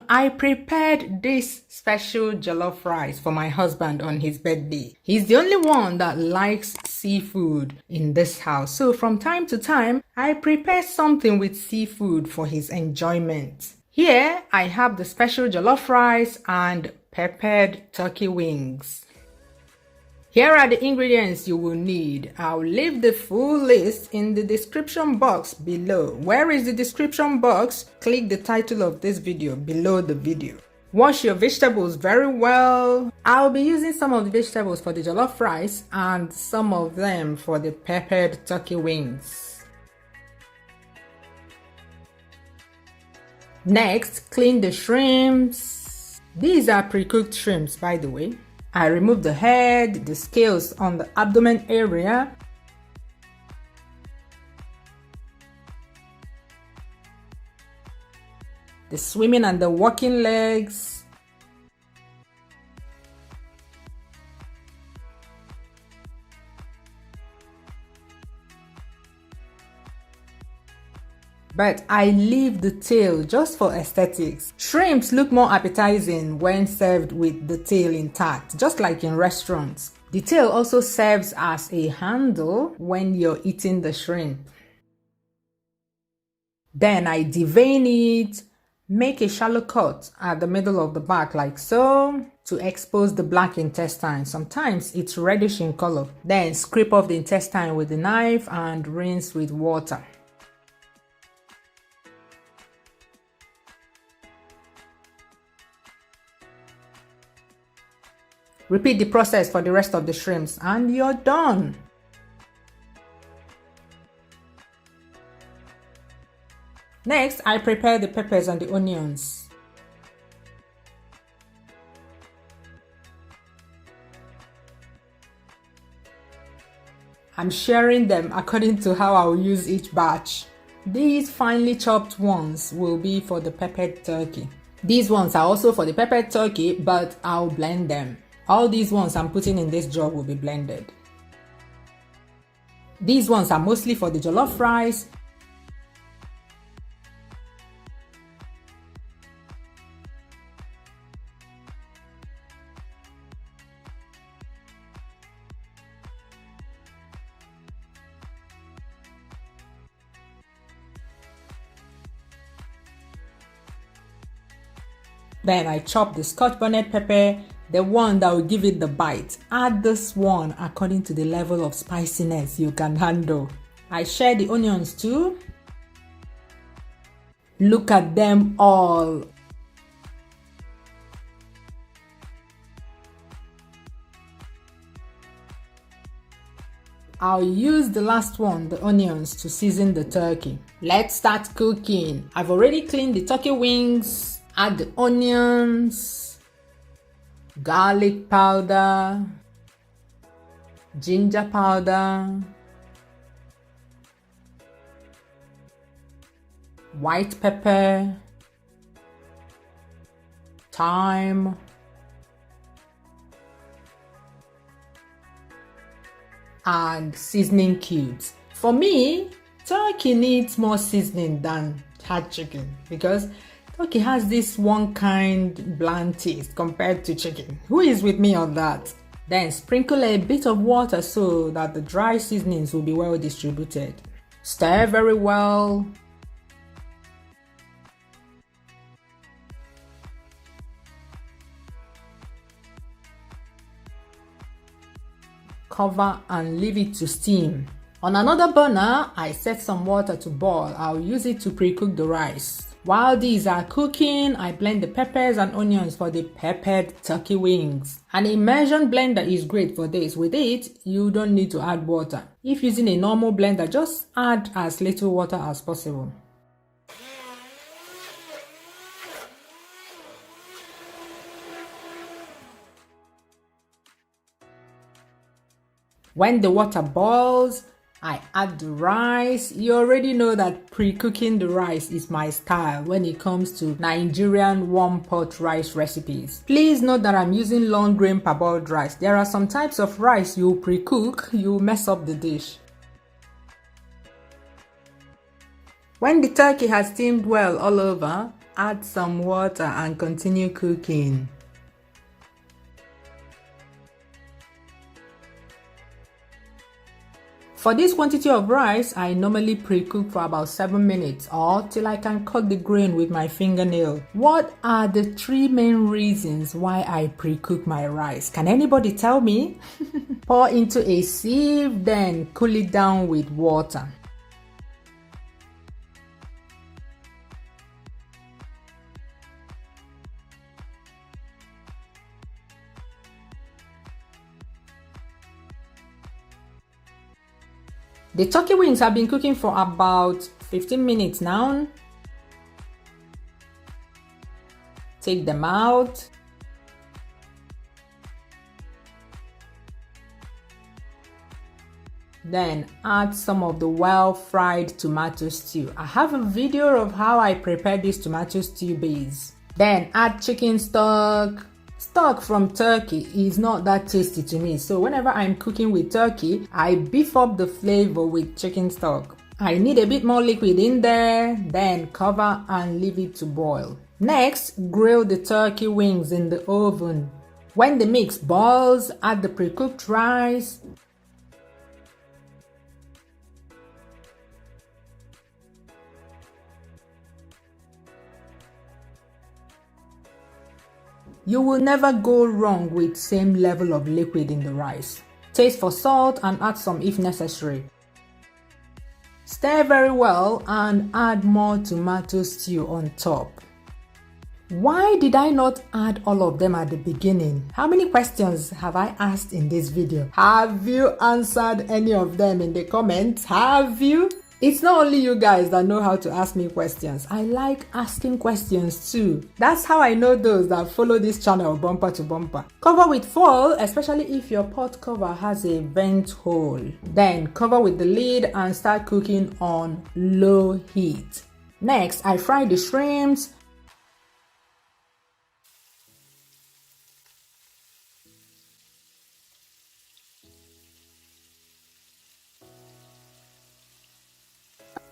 I prepared this special jollof rice for my husband on his birthday. He's the only one that likes seafood in this house. So from time to time, I prepare something with seafood for his enjoyment. Here, I have the special jollof rice and peppered turkey wings. Here are the ingredients you will need. I'll leave the full list in the description box below. Where is the description box? Click the title of this video below the video. Wash your vegetables very well. I'll be using some of the vegetables for the jollof rice and some of them for the peppered turkey wings. Next, clean the shrimps. These are pre-cooked shrimps, by the way. I remove the head, the scales on the abdomen area. The swimming and the walking legs. But I leave the tail just for aesthetics. Shrimps look more appetizing when served with the tail intact, just like in restaurants. The tail also serves as a handle when you're eating the shrimp. Then I devein it, make a shallow cut at the middle of the back like so to expose the black intestine. Sometimes it's reddish in color. Then scrape off the intestine with a knife and rinse with water. Repeat the process for the rest of the shrimps and you're done. Next, I prepare the peppers and the onions. I'm sharing them according to how I'll use each batch. These finely chopped ones will be for the peppered turkey. These ones are also for the peppered turkey, but I'll blend them. All these ones I'm putting in this jar will be blended. These ones are mostly for the jollof rice. Then I chop the Scotch bonnet pepper, the one that will give it the bite. Add this one according to the level of spiciness you can handle. I share the onions too. Look at them all. I'll use the last one, the onions, to season the turkey. Let's start cooking. I've already cleaned the turkey wings. Add the onions, garlic powder, ginger powder, white pepper, thyme, and seasoning cubes. For me, turkey needs more seasoning than hard chicken because turkey has this one kind bland taste compared to chicken. Who is with me on that? Then sprinkle a bit of water so that the dry seasonings will be well distributed. Stir very well. Cover and leave it to steam. On another burner, I set some water to boil. I'll use it to pre-cook the rice. While these are cooking, I blend the peppers and onions for the peppered turkey wings. An immersion blender is great for this. With it, you don't need to add water. If using a normal blender, just add as little water as possible. When the water boils, I add the rice. You already know that pre-cooking the rice is my style when it comes to Nigerian warm pot rice recipes. Please note that I'm using long grain parboiled rice. There are some types of rice you pre-cook, you mess up the dish. When the turkey has steamed well all over, add some water and continue cooking. For this quantity of rice, I normally pre-cook for about 7 minutes or till I can cut the grain with my fingernail. What are the 3 main reasons why I pre-cook my rice? Can anybody tell me? Pour into a sieve, then cool it down with water. The turkey wings have been cooking for about 15 minutes now. Take them out. Then add some of the well-fried tomato stew. I have a video of how I prepare this tomato stew base. Then add chicken stock. Stock from turkey is not that tasty to me, so whenever I'm cooking with turkey, I beef up the flavor with chicken stock. I need a bit more liquid in there, then cover and leave it to boil. Next, grill the turkey wings in the oven. When the mix boils, add the pre-cooked rice. You will never go wrong with same level of liquid in the rice. Taste for salt and add some if necessary. Stir very well and add more tomato stew on top. Why did I not add all of them at the beginning? How many questions have I asked in this video? Have you answered any of them in the comments? Have you? It's not only you guys that know how to ask me questions. I like asking questions too. That's how I know those that follow this channel bumper to bumper. Cover with foil, especially if your pot cover has a vent hole. Then cover with the lid and start cooking on low heat. Next, I fry the shrimps.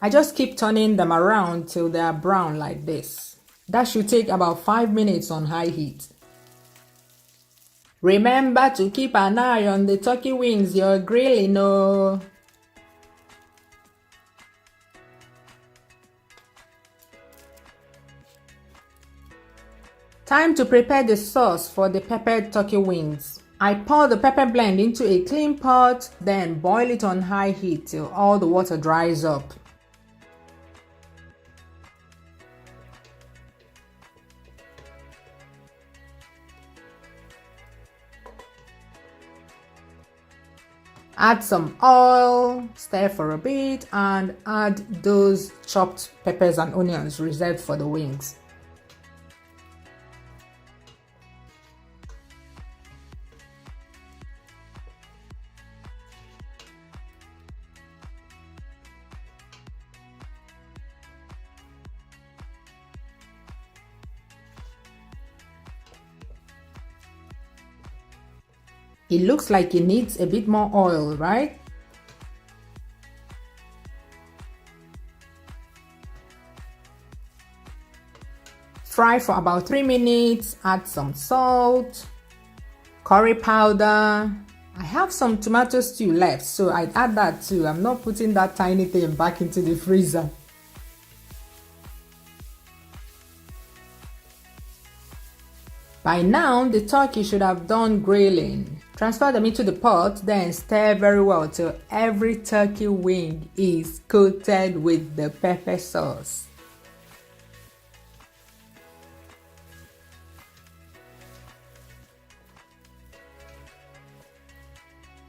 I just keep turning them around till they are brown like this. That should take about 5 minutes on high heat. Remember to keep an eye on the turkey wings you're grilling, oh. Time to prepare the sauce for the peppered turkey wings. I pour the pepper blend into a clean pot, then boil it on high heat till all the water dries up. Add some oil, stir for a bit, and add those chopped peppers and onions reserved for the wings. It looks like it needs a bit more oil, right? Fry for about 3 minutes, add some salt, curry powder. I have some tomato stew left, so I'd add that too. I'm not putting that tiny thing back into the freezer. By now, the turkey should have done grilling. Transfer them into the pot, then stir very well till every turkey wing is coated with the pepper sauce.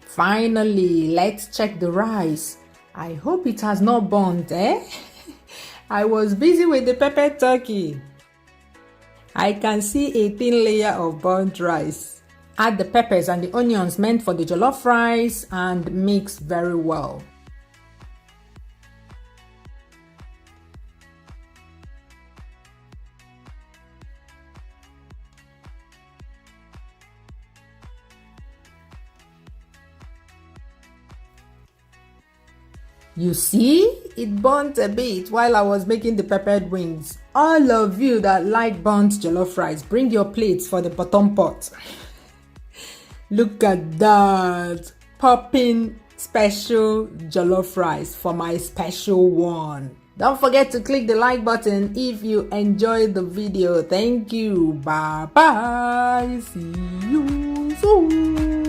Finally, let's check the rice. I hope it has not burnt, eh? I was busy with the peppered turkey. I can see a thin layer of burnt rice. Add the peppers and the onions meant for the jollof rice and mix very well. You see, it burnt a bit while I was making the peppered wings. All of you that like burnt jollof rice, bring your plates for the bottom pot. Look at that, popping special jollof rice for my special one. Don't forget to click the like button if you enjoyed the video. Thank you. Bye bye. See you soon.